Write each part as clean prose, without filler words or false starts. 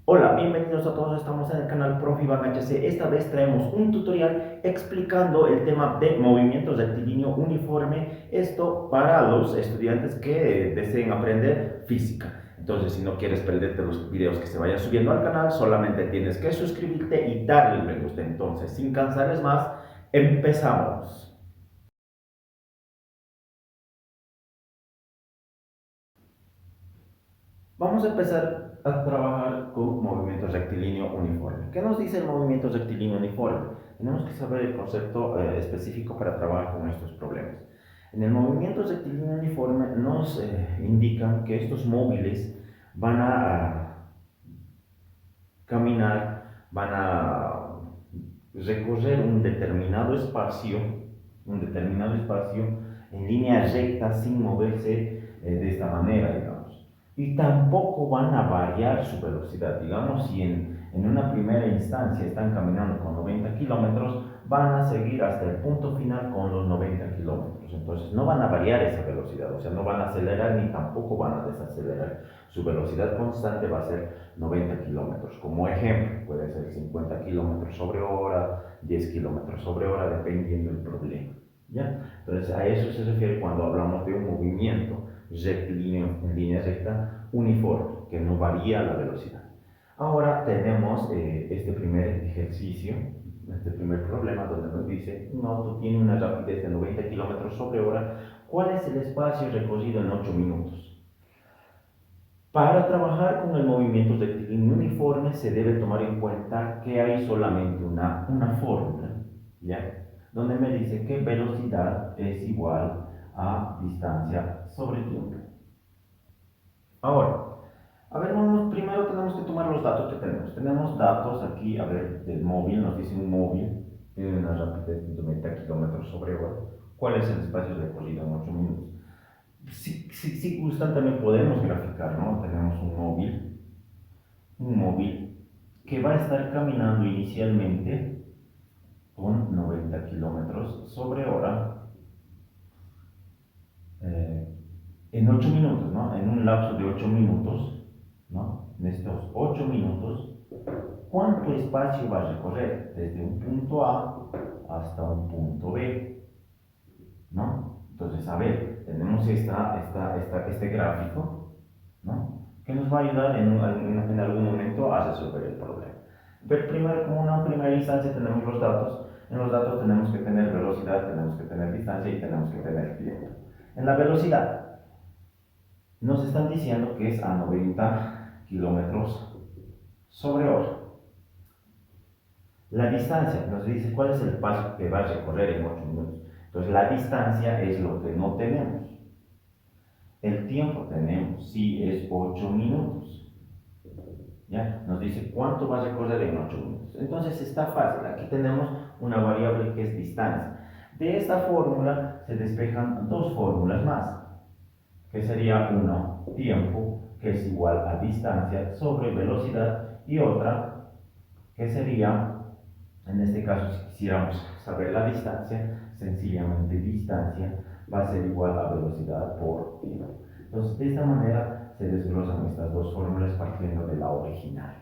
Hola, bienvenidos a todos, estamos en el canal Prof. Iván HC. Esta vez traemos un tutorial explicando el tema de movimiento rectilíneo uniforme, esto para los estudiantes que deseen aprender física. Entonces, si no quieres perderte los videos que se vayan subiendo al canal, solamente tienes que suscribirte y darle el me gusta. Entonces, sin cansarles más, empezamos. Vamos a empezar a trabajar con movimiento rectilíneo uniforme. ¿Qué nos dice el movimiento rectilíneo uniforme? Tenemos que saber el concepto específico para trabajar con estos problemas. En el movimiento rectilíneo uniforme nos indican que estos móviles van a caminar, van a recorrer un determinado espacio en línea recta sin moverse de esta manera, digamos. Y tampoco van a variar su velocidad. Digamos, si en una primera instancia están caminando con 90 kilómetros, van a seguir hasta el punto final con los 90 kilómetros. Entonces no van a variar esa velocidad, o sea, no van a acelerar ni tampoco van a desacelerar. Su velocidad constante va a ser 90 kilómetros. Como ejemplo, puede ser 50 kilómetros sobre hora, 10 kilómetros sobre hora, dependiendo del problema. ¿Ya? Entonces, a eso se refiere cuando hablamos de un movimiento rectilíneo en línea recta uniforme, que no varía la velocidad. Ahora tenemos este primer ejercicio, este primer problema donde nos dice un auto tiene una rapidez de 90 kilómetros sobre hora. ¿Cuál es el espacio recorrido en 8 minutos? Para trabajar con el movimiento rectilíneo uniforme se debe tomar en cuenta que hay solamente una fórmula, ¿ya? Donde me dice que velocidad es igual a distancia sobre tiempo. Ahora, a ver, primero tenemos que tomar los datos que tenemos. Tenemos datos aquí, a ver, del móvil, nos dice un móvil, tiene una rapidez de 90 kilómetros sobre hora. ¿Cuál es el espacio recorrido en 8 minutos? Si gustan también podemos graficar, ¿no? Tenemos un móvil que va a estar caminando inicialmente con 90 kilómetros sobre hora eh, en 8 minutos, ¿no? En un lapso de 8 minutos, ¿no? En estos 8 minutos, ¿cuánto espacio va a recorrer? Desde un punto A hasta un punto B, ¿no? Entonces, a ver, tenemos este gráfico, ¿no? Que nos va a ayudar en algún momento a resolver el problema. Pero primero, como una primera instancia, tenemos los datos. En los datos tenemos que tener velocidad, tenemos que tener distancia y tenemos que tener tiempo. En la velocidad, nos están diciendo que es a 90 kilómetros sobre hora. La distancia nos dice cuál es el paso que va a recorrer en 8 minutos. Entonces, la distancia es lo que no tenemos. El tiempo tenemos, sí, es 8 minutos. ¿Ya? Nos dice cuánto va a recorrer en 8 minutos. Entonces está fácil. Aquí tenemos una variable que es distancia. De esta fórmula se despejan dos fórmulas más, que sería una, tiempo, que es igual a distancia sobre velocidad, y otra, que sería, en este caso, si quisiéramos saber la distancia, sencillamente distancia va a ser igual a velocidad por tiempo. Entonces, de esta manera se desglosan estas dos fórmulas partiendo de la original.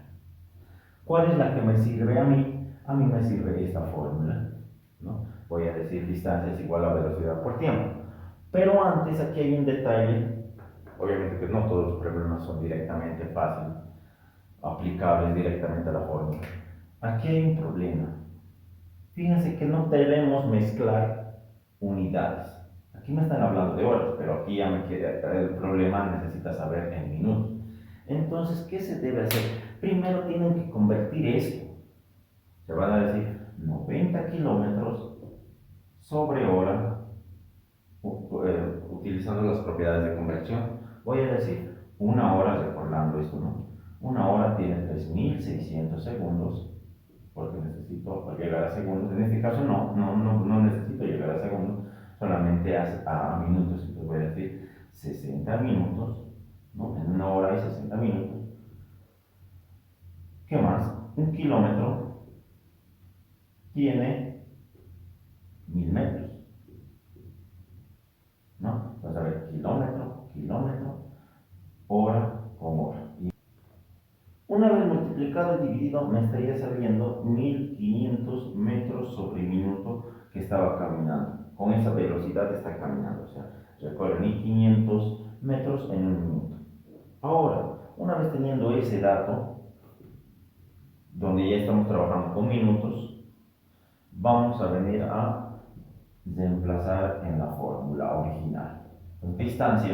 ¿Cuál es la que me sirve a mí? A mí me sirve esta fórmula, ¿no? Voy a decir distancia es igual a velocidad por tiempo. Pero antes aquí hay un detalle, obviamente que no todos los problemas son directamente fáciles, aplicables directamente a la fórmula. Aquí hay un problema. Fíjense que no debemos mezclar unidades. Aquí me están hablando de horas, pero aquí ya el problema necesita saber en minutos. Entonces, ¿qué se debe hacer? Primero tienen que convertir esto. Se van a decir 90 kilómetros sobre hora, utilizando las propiedades de conversión. Voy a decir una hora, recordando esto, ¿no? Una hora tiene 3600 segundos, porque necesito llegar a segundos. En este caso no necesito llegar a segundos, solamente a minutos. Entonces voy a decir 60 minutos, ¿no? En una hora hay 60 minutos. ¿Qué más? Un kilómetro tiene 1000 metros, ¿no? Entonces, a ver, kilómetro, hora con hora. Una vez multiplicado y dividido me estaría saliendo 1500 metros sobre minuto que estaba caminando. Con esa velocidad está caminando, o sea, recorre 1500 metros en un minuto. Ahora, una vez teniendo ese dato, donde ya estamos trabajando con minutos, vamos a venir a reemplazar en la fórmula original. Entonces, distancia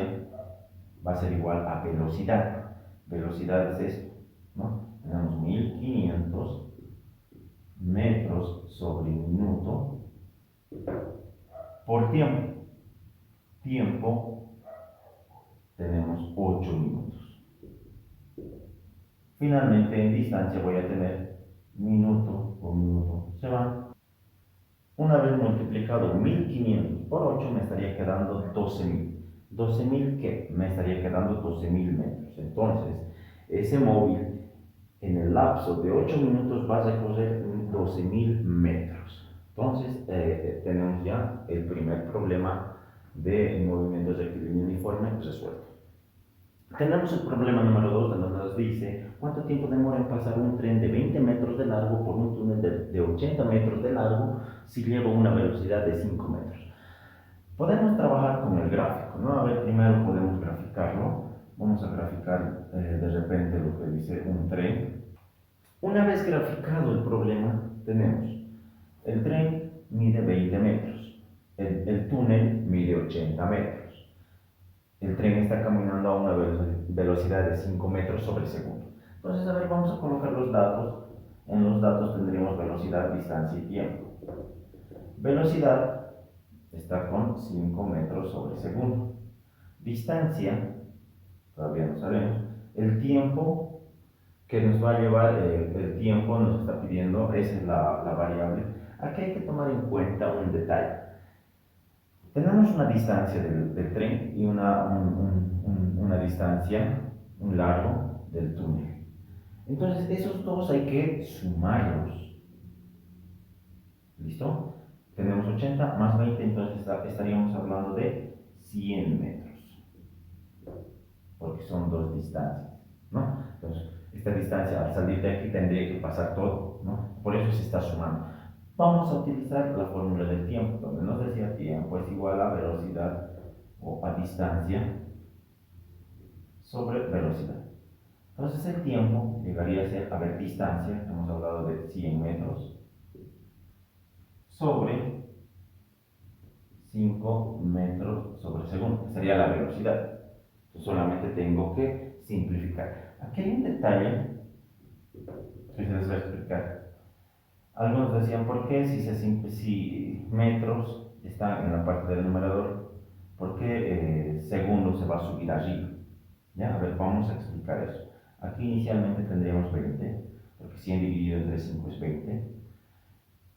va a ser igual a velocidad. Velocidad es esto, ¿no? Tenemos 1500 metros sobre minuto por tiempo. Tiempo tenemos 8 minutos. Finalmente, en distancia voy a tener minuto por minuto. Se van. Una vez multiplicado 1500 por 8 me estaría quedando 12.000. 12.000 ¿qué? Me estaría quedando 12.000 metros. Entonces, ese móvil en el lapso de 8 minutos va a recorrer 12.000 metros. Entonces, tenemos ya el primer problema de movimientos rectilíneo uniforme resuelto. Tenemos el problema número 2, donde nos dice cuánto tiempo demora en pasar un tren de 20 metros de largo por un túnel de 80 metros de largo si lleva una velocidad de 5 metros. Podemos trabajar con el gráfico, ¿no? A ver, primero podemos graficarlo. Vamos a graficar de repente lo que dice un tren. Una vez graficado el problema, tenemos el tren mide 20 metros, el túnel mide 80 metros. El tren está caminando a una velocidad de 5 metros sobre segundo. Entonces, a ver, vamos a colocar los datos. En los datos tendríamos velocidad, distancia y tiempo. Velocidad está con 5 metros sobre segundo. Distancia, todavía no sabemos. El tiempo que nos va a llevar, el tiempo nos está pidiendo, esa es la variable. Aquí hay que tomar en cuenta un detalle. Tenemos una distancia del tren y una distancia, un largo del túnel. Entonces, esos dos hay que sumarlos. ¿Listo? Tenemos 80 más 20, entonces estaríamos hablando de 100 metros. Porque son dos distancias, ¿no? Entonces, esta distancia al salir de aquí tendría que pasar todo, ¿no? Por eso se está sumando. Vamos a utilizar la fórmula del tiempo, donde nos decía tiempo es igual a velocidad o a distancia sobre velocidad. Entonces el tiempo llegaría a ser, a ver, distancia, hemos hablado de 100 metros, sobre 5 metros sobre segundo, sería la velocidad. Entonces solamente tengo que simplificar. Aquí hay un detalle que se les va a explicar. Algunos decían, ¿por qué si metros están en la parte del numerador, por qué segundos se va a subir arriba? ¿Ya? A ver, vamos a explicar eso. Aquí inicialmente tendríamos 20, porque 100 dividido entre 5 es 20.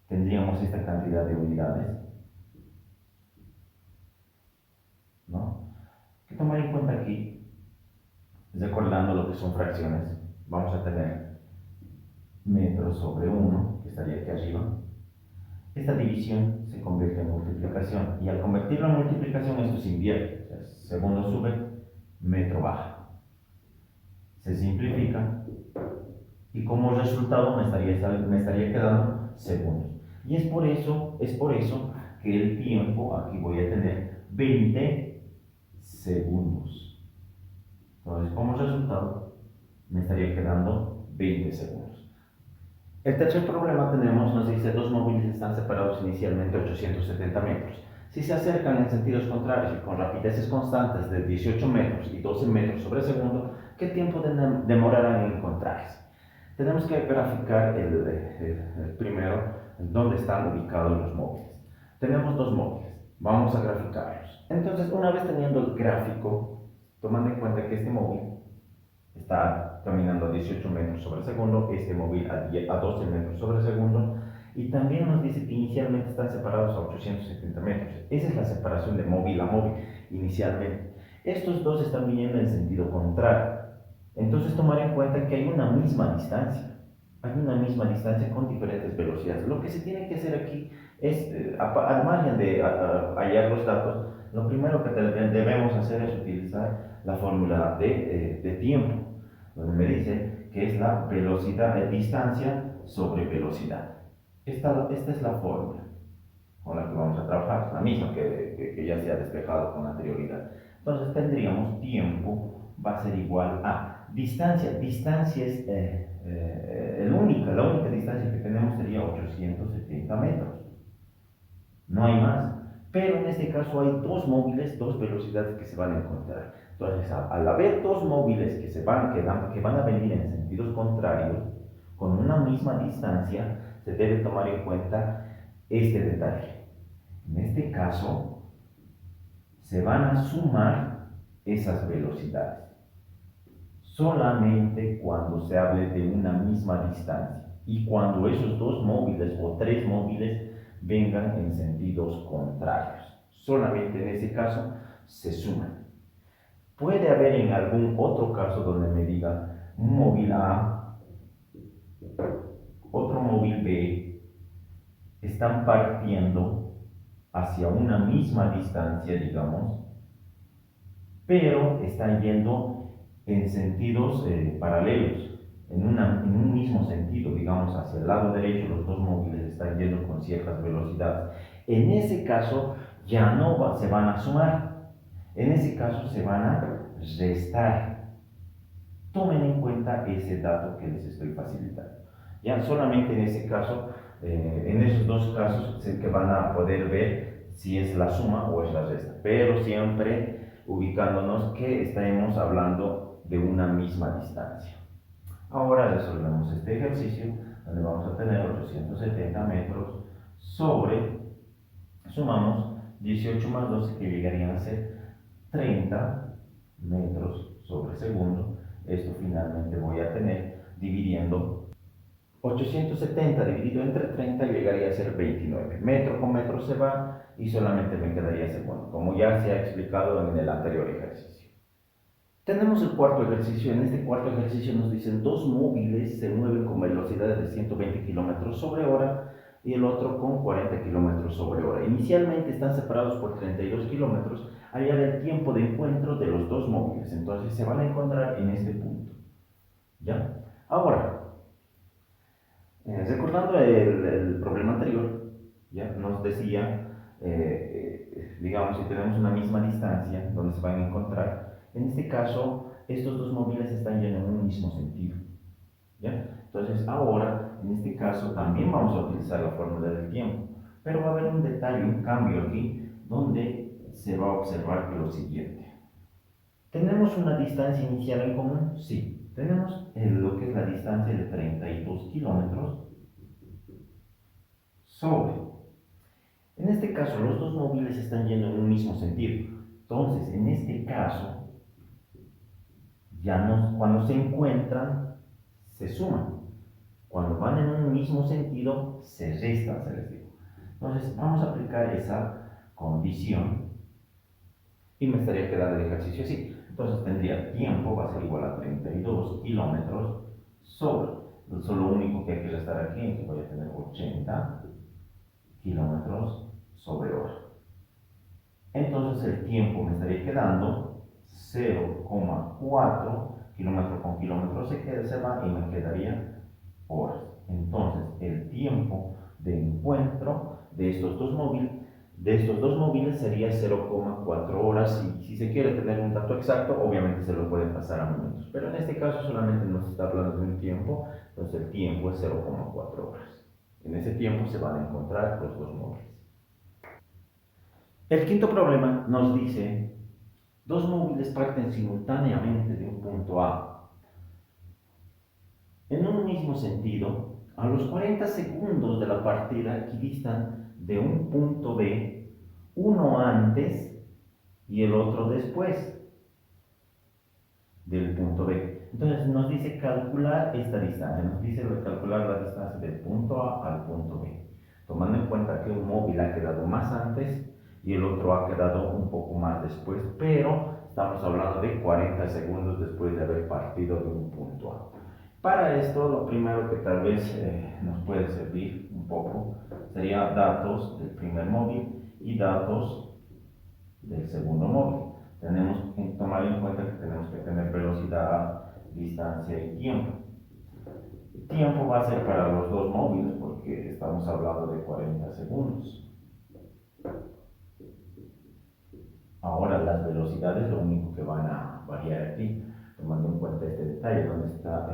Tendríamos esta cantidad de unidades, ¿no? Hay que tomar en cuenta aquí, recordando lo que son fracciones, vamos a tener metros sobre 1, que estaría aquí arriba. Esta división se convierte en multiplicación y al convertirlo en multiplicación esto se invierte, o sea, segundo sube, metro baja. Se simplifica y como resultado me estaría quedando segundos. Y es por eso que el tiempo, aquí voy a tener 20 segundos. Entonces, como resultado, me estaría quedando 20 segundos. El tercer problema nos dice dos móviles están separados inicialmente 870 metros. Si se acercan en sentidos contrarios y con rapideces constantes de 18 metros y 12 metros sobre segundo, ¿qué tiempo demorarán en encontrarse? Tenemos que graficar el primero, dónde están ubicados los móviles. Tenemos dos móviles, vamos a graficarlos. Entonces, una vez teniendo el gráfico, tomando en cuenta que este móvil está caminando a 18 metros sobre segundo, este móvil a 12 metros sobre segundo, y también nos dice que inicialmente están separados a 870 metros. Esa es la separación de móvil a móvil, inicialmente. Estos dos están viniendo en sentido contrario. Entonces, tomar en cuenta que hay una misma distancia. Hay una misma distancia con diferentes velocidades. Lo que se tiene que hacer aquí es, al margen de hallar los datos, lo primero que debemos hacer es utilizar la fórmula de tiempo. donde me dice que es la velocidad de distancia sobre velocidad. Esta es la fórmula con la que vamos a trabajar, la misma que ya se ha despejado con anterioridad. Entonces tendríamos tiempo va a ser igual a distancia. Distancia es la única distancia que tenemos sería 870 metros. No hay más. Pero en este caso hay dos móviles, dos velocidades que se van a encontrar. Entonces, al haber dos móviles que van a venir en sentidos contrarios, con una misma distancia, se debe tomar en cuenta este detalle. En este caso, se van a sumar esas velocidades solamente cuando se hable de una misma distancia y cuando esos dos móviles o tres móviles vengan en sentidos contrarios. Solamente en ese caso se suman. Puede haber en algún otro caso donde me diga un móvil A, otro móvil B, están partiendo hacia una misma distancia, digamos, pero están yendo en sentidos paralelos, en un mismo sentido, digamos, hacia el lado derecho los dos móviles están yendo con ciertas velocidades. En ese caso ya no se van a sumar, en ese caso se van a restar. Tomen en cuenta ese dato que les estoy facilitando. Ya solamente en ese caso, en esos dos casos, es que van a poder ver si es la suma o es la resta, pero siempre ubicándonos que estaremos hablando de una misma distancia. Ahora resolvemos este ejercicio donde vamos a tener 870 metros sobre, sumamos 18 más 12 que llegarían a ser 30 metros sobre segundo. Esto finalmente voy a tener dividiendo 870 dividido entre 30 llegaría a ser 29. Metro con metro se va y solamente me quedaría segundo, como ya se ha explicado en el anterior ejercicio. Tenemos el cuarto ejercicio. En este cuarto ejercicio nos dicen dos móviles se mueven con velocidades de 120 km sobre hora y el otro con 40 km sobre hora. Inicialmente están separados por 32 km, hallar el tiempo de encuentro de los dos móviles. Entonces se van a encontrar en este punto. ¿Ya? Ahora, recordando el problema anterior, ya nos decía, digamos, si tenemos una misma distancia donde se van a encontrar, en este caso, estos dos móviles están yendo en un mismo sentido. ¿Ya? Entonces, ahora, en este caso, también vamos a utilizar la fórmula del tiempo, pero va a haber un detalle, un cambio aquí, donde se va a observar lo siguiente. ¿Tenemos una distancia inicial en común? Sí. Tenemos lo que es la distancia de 32 kilómetros sobre. En este caso, los dos móviles están yendo en un mismo sentido. Entonces, en este caso, cuando se encuentran, se suman. Cuando van en un mismo sentido, se restan, se les digo. Entonces, vamos a aplicar esa condición y me estaría quedando el ejercicio así. Entonces, tendría tiempo, va a ser igual a 32 kilómetros sobre. Eso es lo único que hay que restar aquí, que voy a tener 80 kilómetros sobre hora. Entonces el tiempo me estaría quedando 0,4 kilómetro con kilómetro se va y me quedaría horas. Entonces el tiempo de encuentro de estos dos móviles sería 0,4 horas. Y si se quiere tener un dato exacto, obviamente se lo pueden pasar a minutos, pero en este caso solamente nos está hablando de un tiempo. Entonces el tiempo es 0,4 horas. En ese tiempo se van a encontrar los dos móviles. El quinto problema nos dice, dos móviles parten simultáneamente de un punto A en un mismo sentido. A los 40 segundos de la partida equidistan de un punto B, uno antes y el otro después del punto B. Entonces nos dice calcular esta distancia, nos dice calcular la distancia del punto A al punto B, tomando en cuenta que un móvil ha quedado más antes y el otro ha quedado un poco más después, pero estamos hablando de 40 segundos después de haber partido de un punto A. Para esto, lo primero que tal vez nos puede servir un poco sería datos del primer móvil y datos del segundo móvil. Tenemos que tomar en cuenta que tenemos que tener velocidad A distancia y tiempo. El tiempo va a ser para los dos móviles porque estamos hablando de 40 segundos. Ahora las velocidades lo único que van a variar aquí, tomando en cuenta este detalle donde está,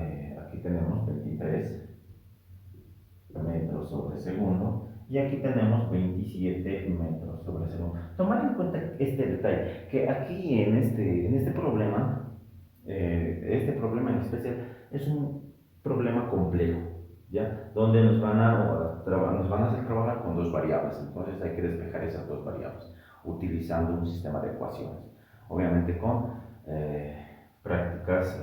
aquí tenemos 23 metros sobre segundo y aquí tenemos 27 metros sobre segundo. Tomar en cuenta este detalle, que aquí en este problema en especial es un problema complejo, ¿ya? Donde nos van a hacer trabajar con dos variables, entonces hay que despejar esas dos variables utilizando un sistema de ecuaciones, obviamente con prácticas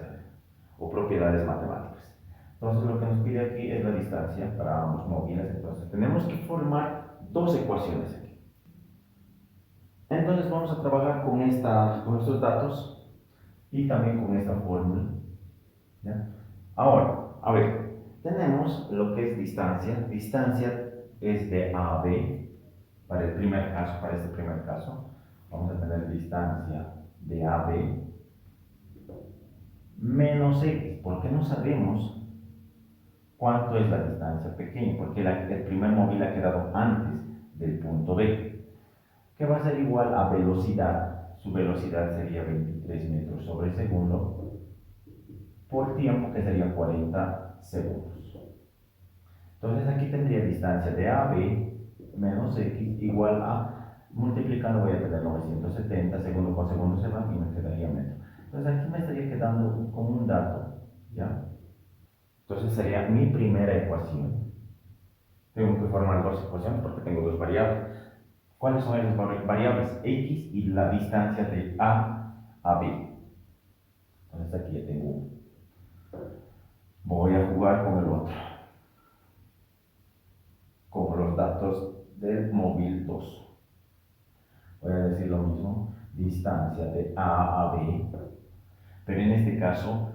o propiedades matemáticas. Entonces lo que nos pide aquí es la distancia para ambos móviles, entonces tenemos que formar dos ecuaciones aquí. Entonces vamos a trabajar con estos datos y también con esta fórmula, ¿ya? Ahora, a ver, tenemos lo que es distancia. Distancia es de A a B. Para el primer caso, para este primer caso, vamos a tener distancia de A a B menos X, porque no sabemos cuánto es la distancia pequeña, porque el primer móvil ha quedado antes del punto B, que va a ser igual a velocidad. Su velocidad sería 23 metros sobre segundo por tiempo, que sería 40 segundos. Entonces aquí tendría distancia de A a B menos X igual a, multiplicando voy a tener 970, segundo con segundo se va y me quedaría metro. Entonces aquí me estaría quedando como un dato, ¿ya? Entonces sería mi primera ecuación. Tengo que formar dos ecuaciones porque tengo dos variables. ¿Cuáles son esas variables? X y la distancia de A a B. Entonces aquí ya tengo uno. Voy a jugar con el otro, con los datos del móvil 2. Voy a decir lo mismo, distancia de A a B, pero en este caso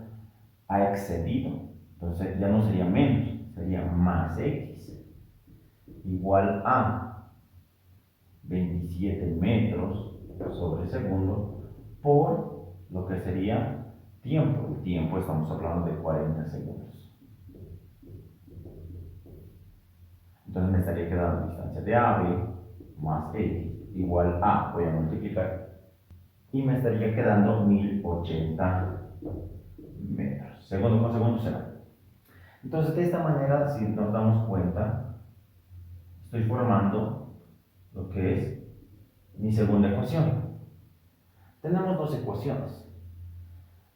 ha excedido, entonces ya no sería menos, sería más X, igual a 27 metros sobre segundo por lo que sería tiempo. El tiempo estamos hablando de 40 segundos. Entonces me estaría quedando distancia de A a B más X igual a, voy a multiplicar, y me estaría quedando 1080 metros. Segundo con segundo será. Entonces, de esta manera, si nos damos cuenta, estoy formando lo que es mi segunda ecuación. Tenemos dos ecuaciones.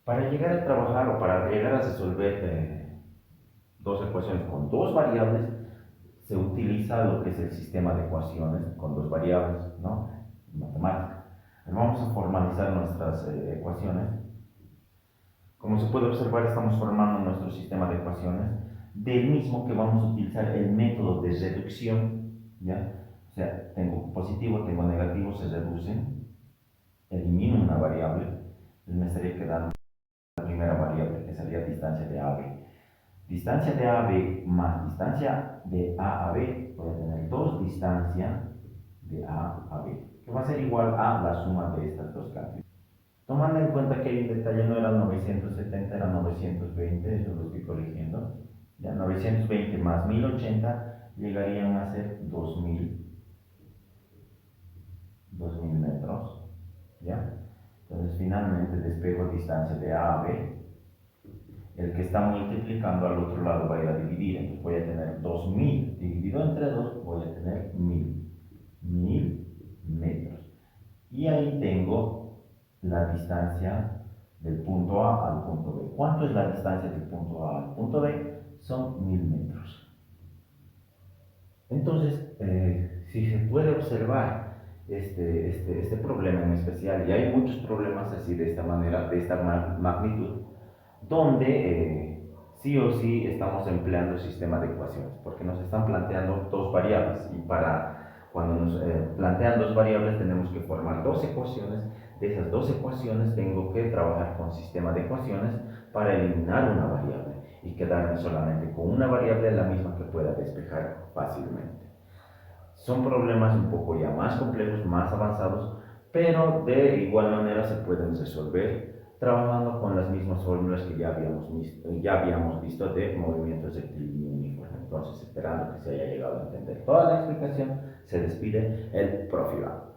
Para llegar a trabajar o para llegar a resolver dos ecuaciones con dos variables, se utiliza lo que es el sistema de ecuaciones con dos variables, ¿no? Matemática. Vamos a formalizar nuestras ecuaciones. Como se puede observar, estamos formando nuestro sistema de ecuaciones del mismo que vamos a utilizar el método de reducción, ¿ya? O sea, tengo positivo, tengo negativo, se reducen, elimino una variable, entonces me estaría quedando la primera variable, que sería distancia de A a B. Distancia de A a B más distancia de A a B, voy a tener dos distancia de A a B, que va a ser igual a la suma de estas dos cantidades. Tomando en cuenta que hay un detalle, no era 970, era 920, eso lo estoy corrigiendo. Ya 920 más 1080 llegarían a ser 2000 metros. ¿Ya? Entonces finalmente despejo distancia de A a B. El que está multiplicando al otro lado va a ir a dividir, entonces voy a tener 2000 dividido entre 2, voy a tener 1000 metros. Y ahí tengo la distancia del punto A al punto B. ¿Cuánto es la distancia del punto A al punto B? Son 1000 metros. Entonces, si se puede observar este problema en especial, y hay muchos problemas así de esta manera, de esta magnitud, donde sí o sí estamos empleando el sistema de ecuaciones, porque nos están planteando dos variables, y para cuando nos plantean dos variables tenemos que formar dos ecuaciones. De esas dos ecuaciones tengo que trabajar con sistema de ecuaciones para eliminar una variable y quedarme solamente con una variable, la misma que pueda despejar fácilmente. Son problemas un poco ya más complejos, más avanzados, pero de igual manera se pueden resolver trabajando con las mismas fórmulas que ya habíamos visto de movimientos rectilíneo uniforme. Entonces, esperando que se haya llegado a entender toda la explicación, se despide el profe Iván.